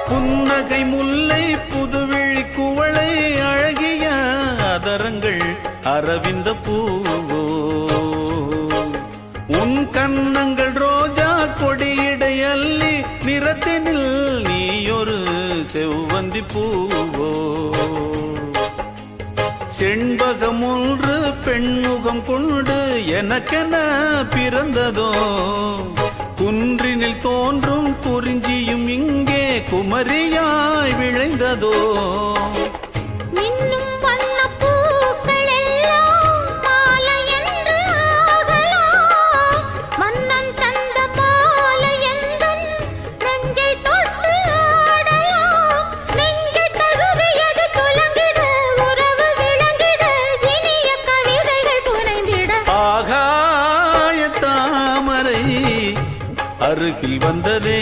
புன்னகை முல்லை புதுவிழி குவளை அழகிய அதரங்கள் அரவிந்த பூவோ உன் கன்னங்கள் ரோஜா கொடியிடை அள்ளி நிறத்தினில் நீயொரு செவ்வந்தி பூவோ செண்பகம் ஒன்று பெண்முகம் கொண்டு எனக்கென பிறந்ததோ குன்றினில் தோன்றும் குறிஞ்சியும் இங்கே குமரியாய் விளைந்ததோ அருகில் வந்ததே